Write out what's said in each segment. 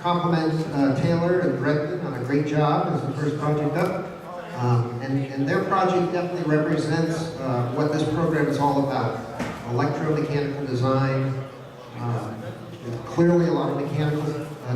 compliment Taylor and Brendan on a great job as the first project up. And their project definitely represents what this program is all about. Electromechanical design. There's clearly a lot of mechanical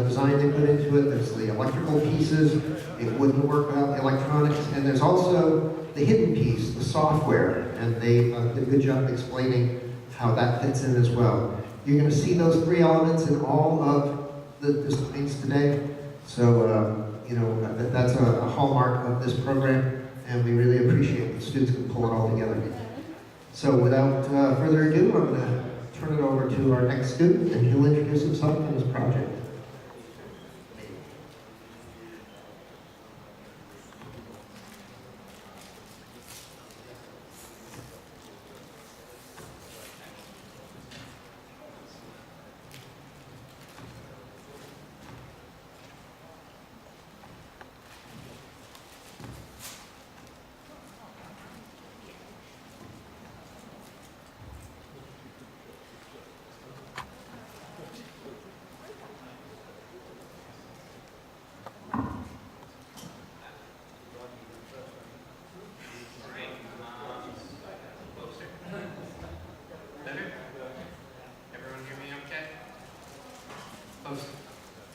design they put into it. There's the electrical pieces. It wouldn't work without the electronics. And there's also the hidden piece, the software. And they did a good job explaining how that fits in as well. You're going to see those three elements in all of the disciplines today. So, you know, that's a hallmark of this program, and we really appreciate the students can pull it all together. So without further ado, I'm going to turn it over to our next student, and he'll introduce himself and his project.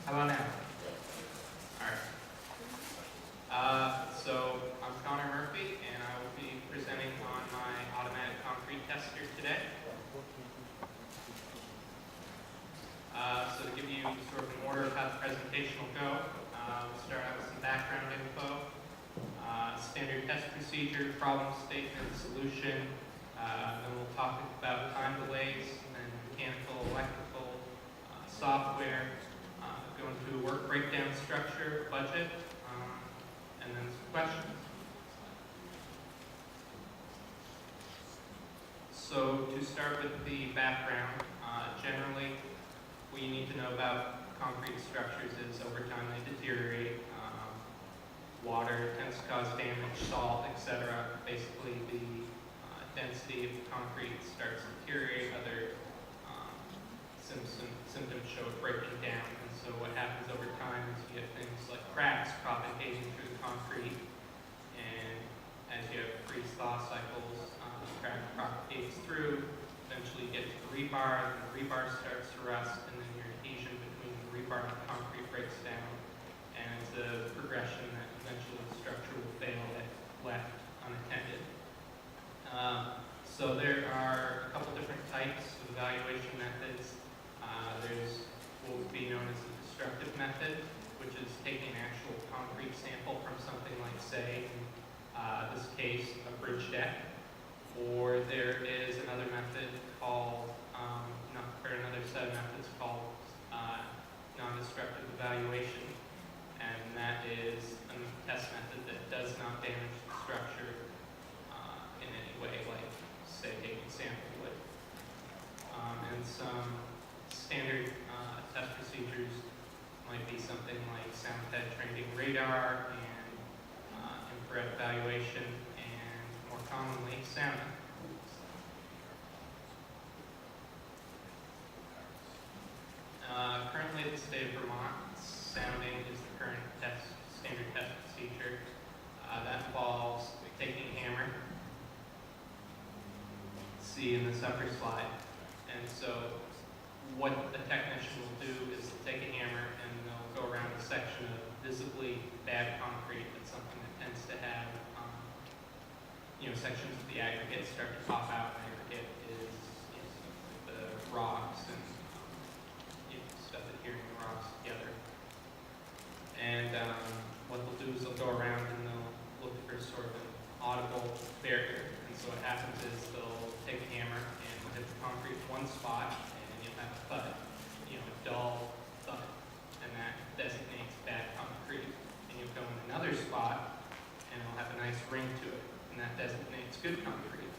How about now? Alright. So I'm Connor Murphy, and I will be presenting on my automatic concrete tester today. So to give you sort of an order of how the presentation will go, we'll start out with some background info, standard test procedure, problem statement, solution, then we'll talk about time delays, and mechanical, electrical, software, go into work breakdown structure, budget, and then some questions. So to start with the background, generally what you need to know about concrete structures is over time they deteriorate. Water tends to cause damage, salt, etc. Basically the density of the concrete starts to deteriorate, other symptoms show it breaking down. And so what happens over time is you get things like cracks propagating through the concrete, and as you have freeze-thaw cycles, the crack propagates through, eventually you get to the rebar, and the rebar starts to rust, and then your adhesion between the rebar and the concrete breaks down, and it's a progression that eventually the structure will fail if left unattended. So there are a couple different types of evaluation methods. There's what would be known as the destructive method, which is taking an actual concrete sample from something like, say, in this case, a bridge deck. Or there is another method called, another set of methods called non-destructive evaluation. And that is a test method that does not damage the structure in any way, like, say, taking sample would. And some standard test procedures might be something like sound penetrating radar and infrared evaluation, and more commonly sounding. Currently at the state of Vermont, sounding is the current standard test procedure. That involves taking a hammer, see in this upper slide, and so what the technician will do is take a hammer and they'll go around a section of visibly bad concrete. That's something that tends to have, sections of the aggregate start to pop out. Aggregate is the rocks and stuff adhering the rocks together. And what they'll do is they'll go around and they'll look for sort of an audible barrier. And so what happens is they'll take a hammer and hit the concrete in one spot, and you'll have a thud, a dull thud, and that designates bad concrete. And you'll go in another spot, and it'll have a nice ring to it, and that designates good concrete.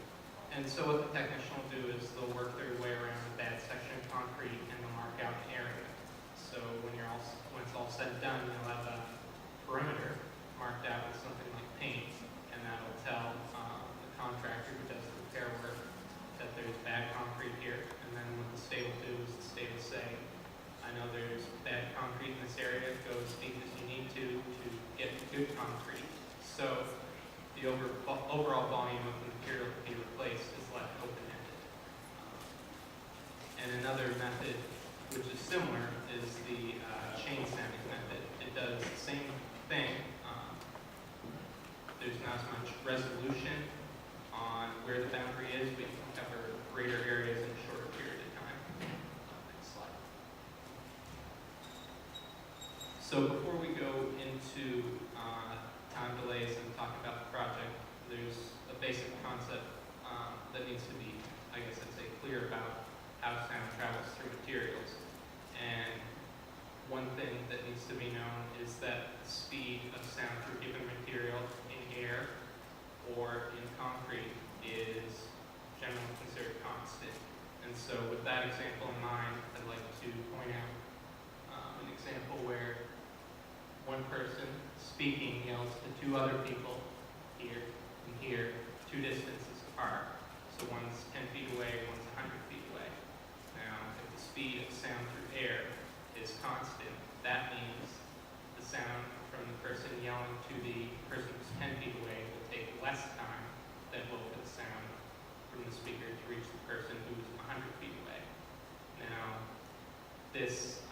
And so what the technician will do is they'll work their way around a bad section of concrete, and they'll mark out an area. So when it's all said and done, you'll have a perimeter marked out with something like paint, and that'll tell the contractor who does the repair work that there's bad concrete here. And then what the state will do is the state will say, I know there's bad concrete in this area. good concrete. So the overall volume of the material to be replaced is left open-ended. And another method, which is similar, is the chain sanding method. It does the same thing. There's not as much resolution on where the boundary is, but you can cover greater areas in a shorter period of time. Next slide. So before we go into time delays and talk about the project, there's a basic concept that needs to be, I guess I'd say, clear about how sound travels through materials. And one thing that needs to be known is that the speed of sound through a given material in air or in concrete is generally considered constant. And so with that example in mind, I'd like to point out an example where one person speaking yells to two other people here and here, two distances apart. So one's 10 feet away, one's 100 feet away. Now, if the speed of sound through air is constant, that means the sound from the person yelling to the person who's 10 feet away will take less time than will the sound from the speaker to reach the person who's 100 feet away. Now, this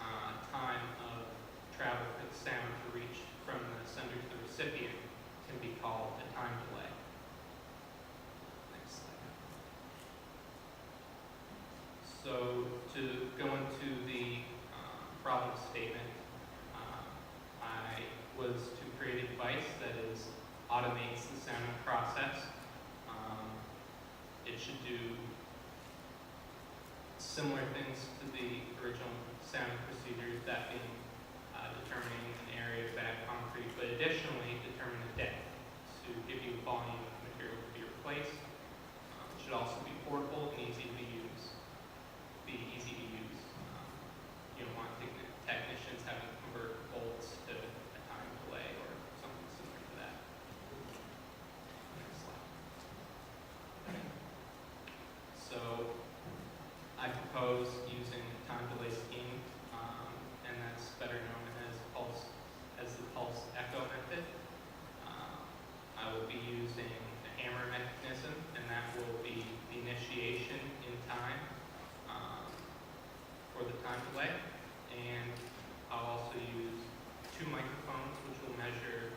time of travel for the sound to reach from the sender to the recipient can be called a time delay. Next slide. So to go into the problem statement, I was to create a device that automates the sounding process. It should do similar things to the original sounding procedures, that being determining an area of bad concrete, but additionally determine the depth to give you a volume of material to be replaced. It should also be portable and easy to use. You don't want technicians having to convert bolts to a time delay or something similar to that. Next slide. So I propose using a time delay scheme, and that's better known as the pulse echo method. I will be using a hammer mechanism, and that will be the initiation in time for the time delay. And I'll also use two microphones, which will measure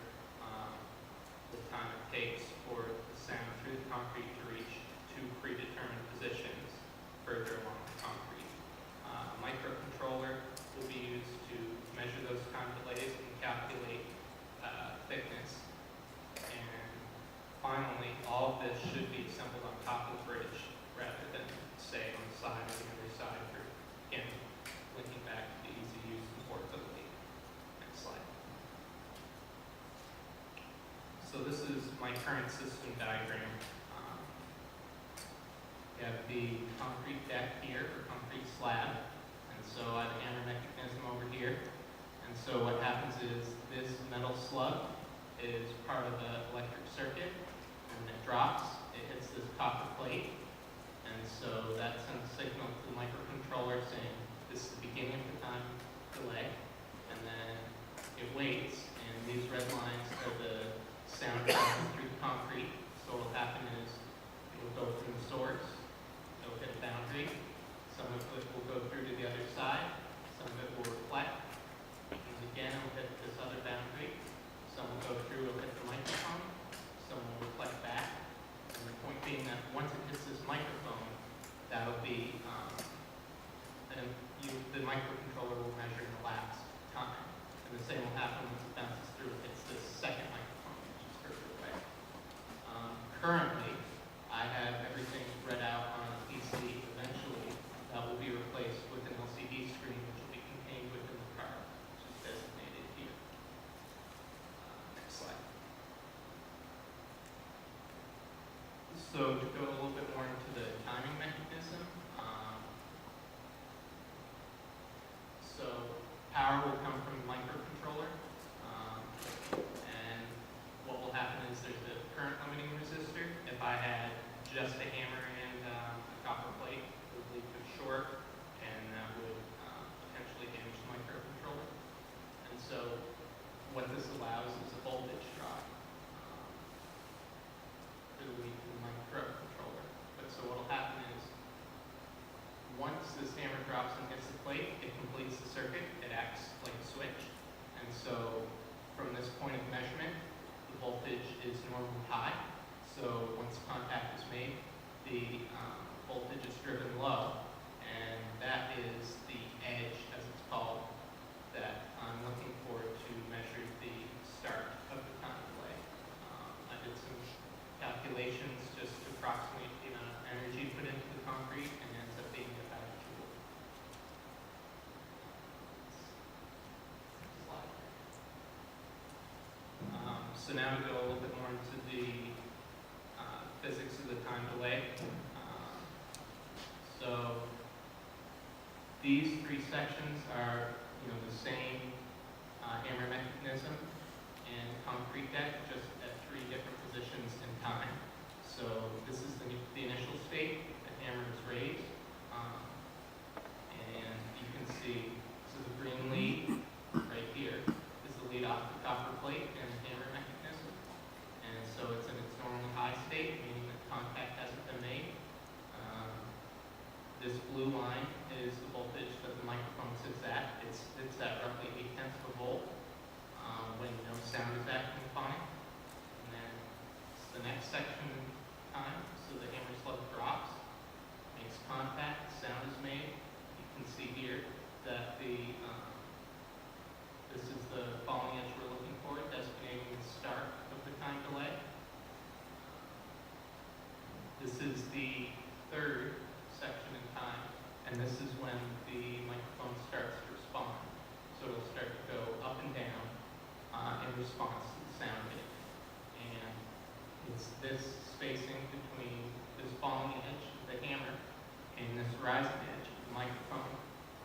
the time it takes for the sound through the concrete to reach two predetermined positions further along the concrete. A microcontroller will be used to measure those time delays and calculate thickness. And finally, all of this should be assembled on top of the bridge rather than, say, on the side or the other side for, again, linking back to the easy use and portability. Next slide. So this is my current system diagram. We have the concrete deck here, or concrete slab, and so I have a hammer mechanism over here. And so what happens is this metal slug is part of the electric circuit, and when it drops, it hits this copper plate, and so that sends a signal to the microcontroller saying this is the beginning of the time delay, and then it waits, and these red lines are the sound traveling through the concrete. So what will happen is it will go through the source, it will hit a boundary, some of it will go through to the other side, some of it will reflect, and again it will hit this other boundary, some will go through, it will hit the microphone, some will reflect back, and the point being that once it hits this microphone, that'll be, the microcontroller will measure the elapsed time. And the same will happen once it bounces through, it hits this second microphone, which is further away. Currently, I have everything read out on a PC. Eventually, that will be replaced with an LCD screen, which will be contained within the card, which is designated here. Next slide. So to go a little bit more into the timing mechanism, so power will come from the microcontroller, and what will happen is there's a current limiting resistor. If I had just a hammer and a copper plate, it would lead to a short, and that would potentially damage the microcontroller. And so what this allows is a voltage So now we go a little bit more into the physics of the time delay. So these three sections are, the same hammer mechanism and concrete deck, just at three different positions in time. So this is the initial state. The hammer is raised, and you can see this is a green lead right here. This is the lead off the copper plate and the hammer mechanism, and so it's in its normally high state, meaning that contact hasn't been made. This blue line is the voltage that the microphone sits at. It's at roughly 0.8 of a volt when no sound is acting upon it. And then it's the next section in time, so the hammer slug drops, makes contact, sound is made. You can see here that this is the falling edge we're looking for, designating the start of the time delay. This is the third section in time, and this is when the microphone starts to respond. So it'll start to go up and down in response to the sound hit. And it's this spacing between this falling edge of the hammer and this rising edge of the microphone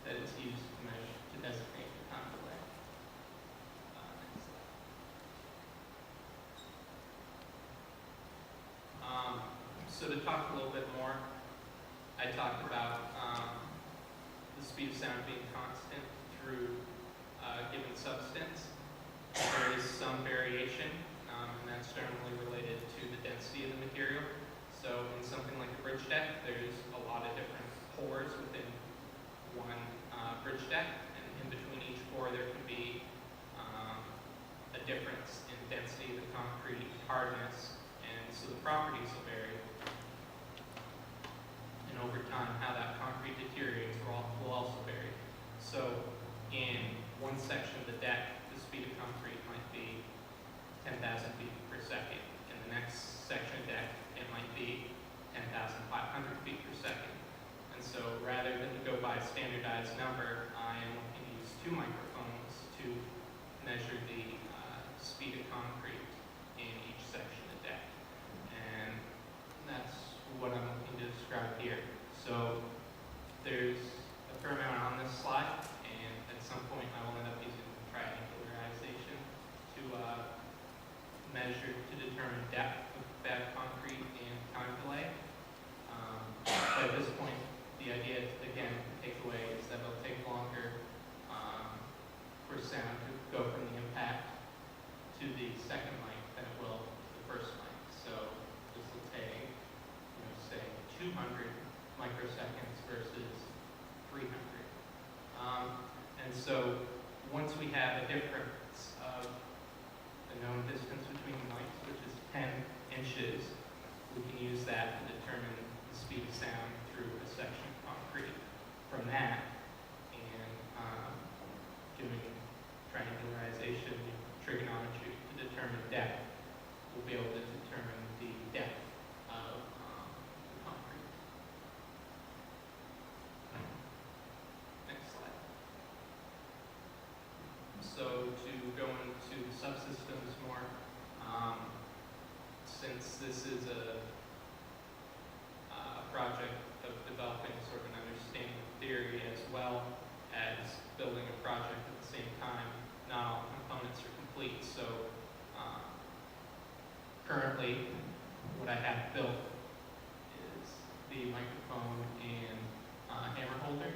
that is used to measure, to designate the time delay. Next slide. So to talk a little bit more, I talked about the speed of sound being constant through a given substance. There is some variation, and that's generally related to the density of the material. So in something like a bridge deck, there's a lot of different pores within one bridge deck, and in between each pore there can be a difference in density of the concrete, hardness, and so the properties will vary. And over time, how that concrete deteriorates will also vary. So in one section of the deck, the speed of concrete might be 10,000 feet per second. In the next section of deck, it might be 10,500 feet per second. And so rather than to go by a standardized number, I am looking to use two microphones to measure the speed of concrete in each section of deck. And that's what I'm looking to describe here. So there's a fair amount on this slide, and at some point I will end up using triangularization to measure, to determine depth of bad concrete and time delay. But at this point, the idea, again, takeaway is that it'll take longer for sound to go from the impact to the second mic than it will to the first mic. So this will take, say 200 microseconds versus 300. And so once we have a difference of the known distance between the mics, which is 10 inches, we can use that to determine the speed of sound through a section of concrete. From that, and doing triangularization, trigonometry to determine depth, we'll be able to determine the depth of the concrete. Next slide. So to go into subsystems more, since this is a project of developing sort of an understanding of theory as well as building a project at the same time, not all components are complete. So currently, what I have built is the microphone and hammer holder,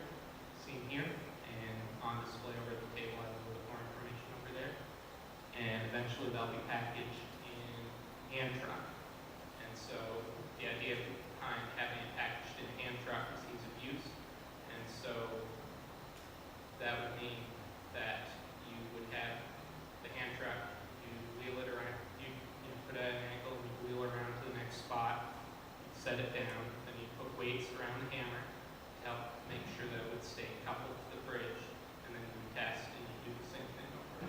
seen here, and on display over at the table. I have a little bit more information over there. And eventually they'll be packaged in hand truck. And so the idea behind having it packaged in a hand truck is ease of use. And so that would mean that you would have the hand truck, you wheel it around, you put it at an angle, and you wheel it around to the next spot, set it down, then you put weights around the hammer to help make sure that it would stay coupled to the bridge, and then you test and you do the same thing over.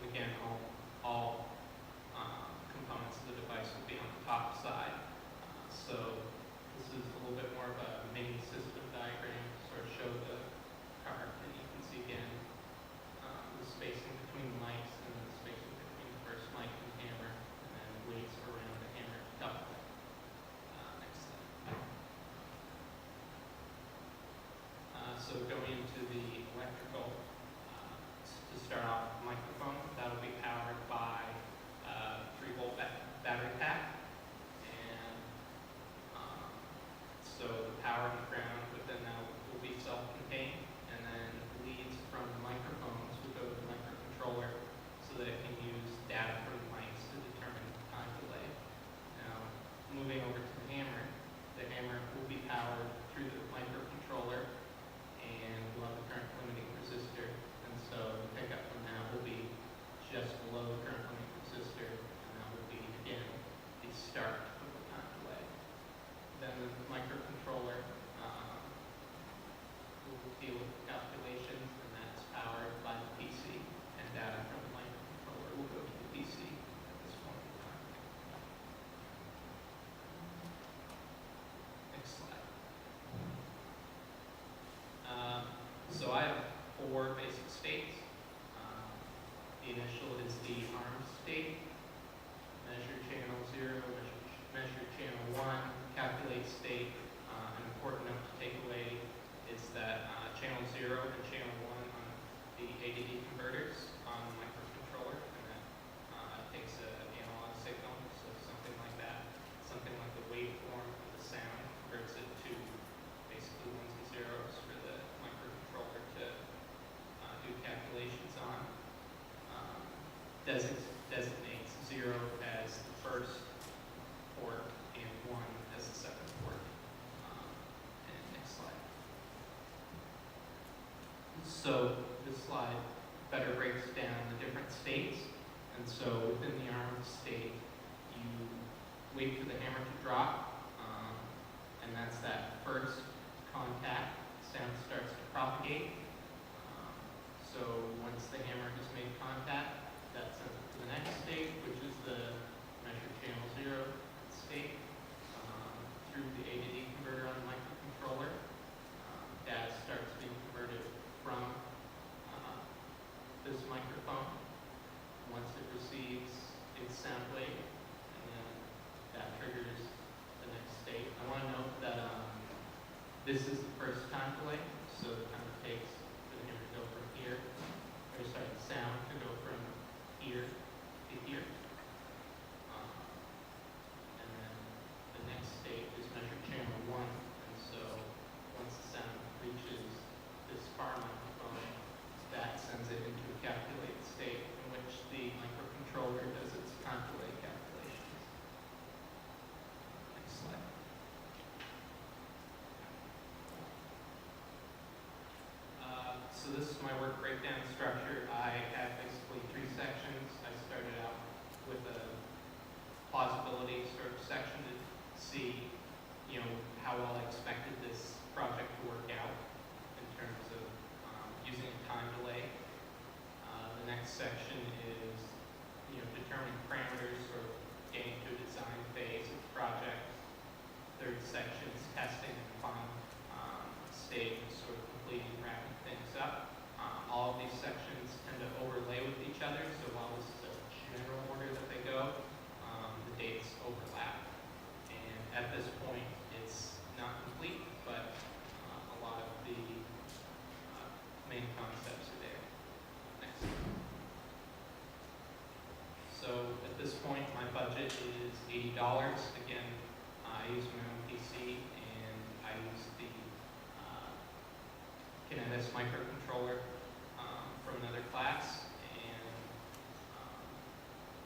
And again, all components of the device will be on the top side. So this is a little 4 basic states. The initial is the arm state. Measure channel 0, measure channel 1, calculate state. An important note to take away is that channel 0 and channel 1 on the ADD converters on the microcontroller, and that takes an analog signal, so something like that, something like the waveform of the sound, converts it to basically ones and zeros for the microcontroller to do calculations on. Designates 0 as the first port and 1 as the second port. And next slide. So this slide better breaks down the different states. And so within the arm state, you wait for the hammer to drop, and that's that first contact. Sound starts to propagate. So once the hammer has made contact, that sends it to the next state, which is the measure channel 0 state, through the ADD converter on the microcontroller. Data starts being converted from this microphone. Once it receives its sound wave, and then that triggers the next state. I want to note that this is the first time delay, so it kind of takes for the hammer to go from here, or sorry, the sound to go from here to here. And then the next state is measured channel 1, and so once the sound reaches this far microphone, that sends it into a calculated state in which the microcontroller does its time delay calculations. Next slide. So this is my work breakdown structure. I have basically 3 sections. I started out with a plausibility sort of section to see, how well I expected this project to work out in terms of using a time delay. The next section is, determining parameters or getting to a design phase of the project. Third section is testing and final stage, sort of completing, wrapping things up. All of these sections tend to overlay with each other, so while this is a general order that they go, the dates overlap. And at this point, it's not complete, but a lot of the main concepts are there. Next. So at this point, my budget is $80. Again, I use my own PC, and I use the Kinetis microcontroller from another class, and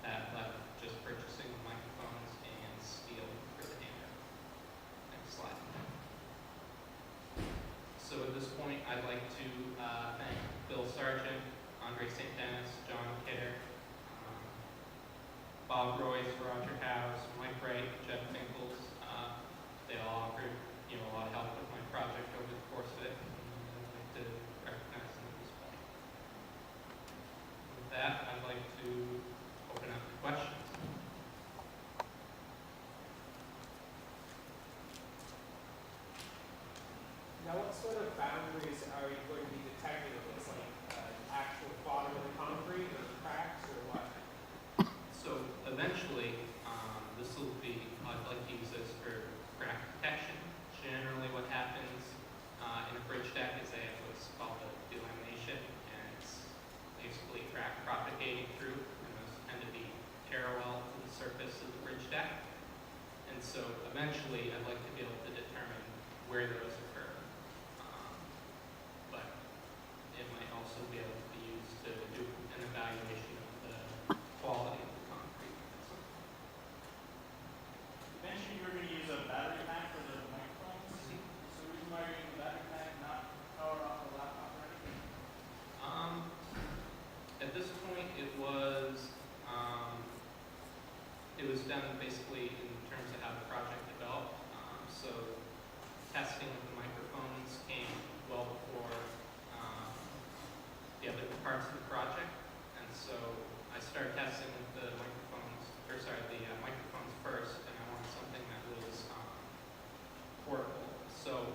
that left just purchasing the microphones and steel for the hammer. Next slide. So at this point, I'd like to thank Bill Sargent, Andre St. Dennis, John Kidder, Bob Royce, Roger House, Mike Wright, Jeff Nichols. They all offered a lot of help with my project over the course of it. I'd like to recognize them at this point. With that, I'd like to open up to questions. Now, what sort of boundaries are you going to be detecting with this? Like actual bottom of the concrete or cracks or what? So eventually, this will be, I'd like to use this for crack detection. Generally what happens in a bridge deck is they have what's called a delamination, and it's basically crack propagating through, and those tend to be parallel to the surface of the bridge deck. And so eventually I'd like to be able to determine where those occur. But it might also be able to be used to do an evaluation of the quality of the concrete. You mentioned you were going to use a battery pack for the microphones. So the reason why you're using the battery pack, not power off the laptop or anything? At this point, it was done basically in terms of how the project developed. So testing of the microphones came well before the other parts of the project, and so I started testing with the microphones first, and I wanted something that was portable. So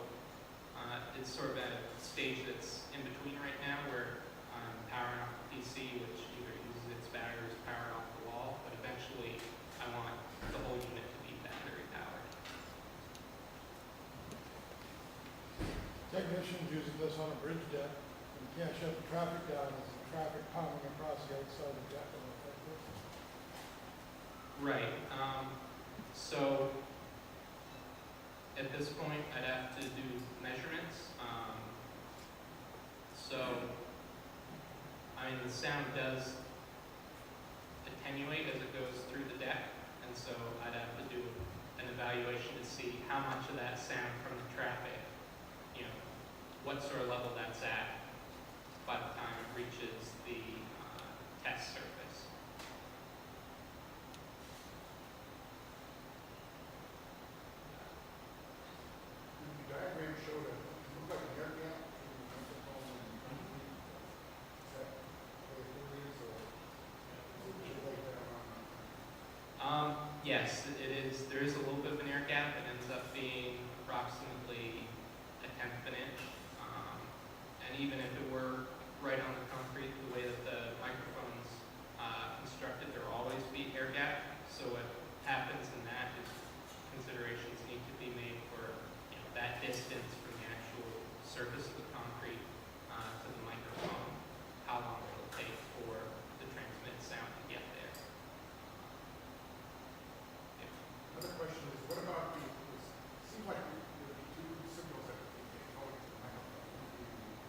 it's sort of at a stage that's in between right now, where C, which either uses its battery or is powered off the wall, but eventually I want the whole unit to be battery powered. Technicians using this on a bridge deck, and you can't shut the traffic down, as the traffic pounding across the outside of the deck will affect it. Right. So at this point, I'd have to do measurements. I mean, the sound does attenuate as it goes through the deck, and so I'd have to do an evaluation to see how much of that sound from the traffic, you know, what sort of level that's at by the time it reaches the test surface. The diagram showed it looked like an air gap between the microphone and the concrete. Is that what it is, or is it like that around? Yes, it is. There is a little bit of an air gap. It ends up being approximately a tenth of an inch. And even if it were right on the concrete, the way that the microphone's constructed, there will always be air gap. So what happens in that is considerations need to be made for, you know, that distance from the actual surface of the concrete to the microphone, how long it'll take for the transmitted sound to get there. Another question is, what about the, it seems like there would be two signals that would be going to the microphone. One would be the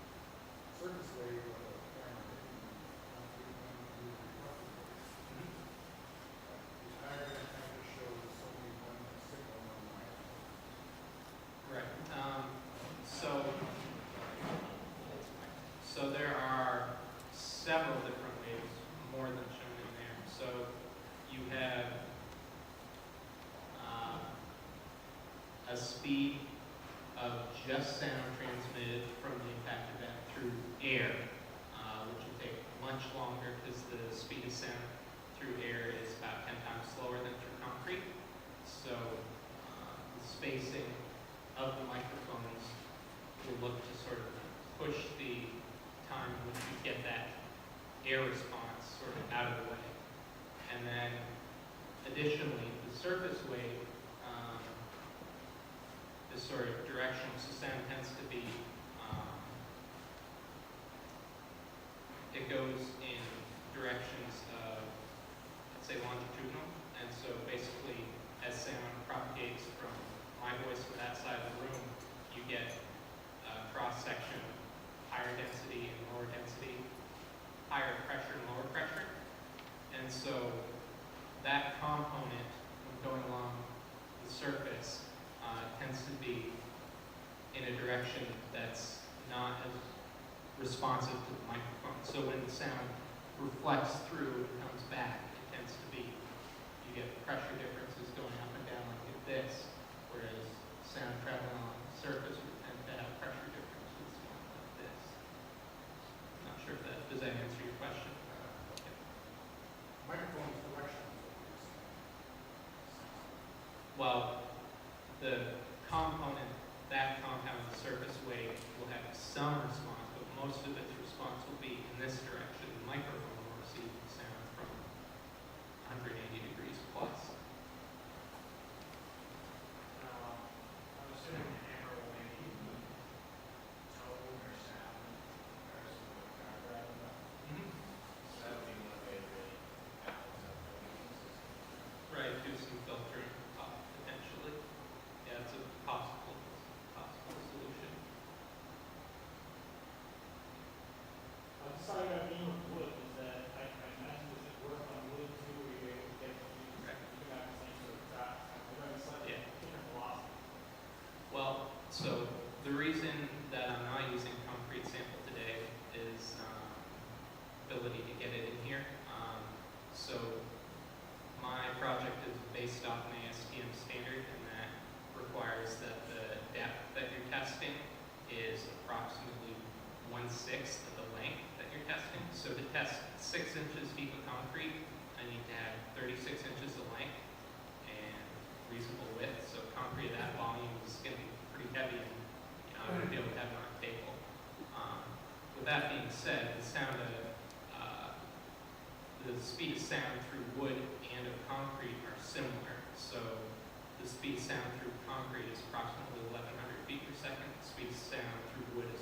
surface wave of the camera hitting the concrete, and one would be the reflected wave. The diagram kind of shows it's only one signal on the microphone. Right. So there are several different waves, more than shown in there. So you have a speed of just sound transmitted from the impact event through air, which will take much longer because the speed of sound through air is about 10 times slower than through concrete. So the spacing of the microphones will look to sort of push the time in which you get that air response sort of out of the way. And then additionally, the surface wave, this sort of directional, so sound tends to be, it goes in directions of, let's say, longitudinal. And so basically, as sound propagates from my voice to that side of the room, you get a cross-section, higher density and lower density, higher pressure and lower pressure. And so that component, when going along the surface, tends to be in a direction that's not as responsive to the microphone. So when the sound reflects through and comes back, it tends to be, you get pressure differences going up and down like this, whereas sound traveling along the surface would tend to have pressure differences going like this. I'm not sure if that, does that answer your question? Okay. Microphone is directional, is what you're saying. Well, the component, that compound, the surface wave, will have some response, but most of its response will be in this direction. The microphone will receive the sound from 180 degrees plus. I'm assuming the camera will maybe tone or sound in comparison to the camera. So that would be one way to really balance out the audio system. Right, do some filtering potentially. Yeah, it's a possible solution. I'm sorry about being with wood, is that I imagine does it work on wood too, where you're able to get Right. you got the same sort of track, I'm going slightly Yeah. different velocity. Well, so the reason that I'm not using concrete sample today is ability to get it in here. So my project is based off an ASTM standard, and that requires that the depth that you're testing is approximately 1/6 of the length that you're testing. So to test 6 inches deep of concrete, I need to have 36 inches of length and reasonable width. So concrete of that volume is going to be pretty heavy, and I'm going to be able to have it on a table. With that being said, the sound of the speed of sound through wood and of concrete are similar. So the speed of sound through concrete is approximately 1,100 feet per second. The speed of sound through wood is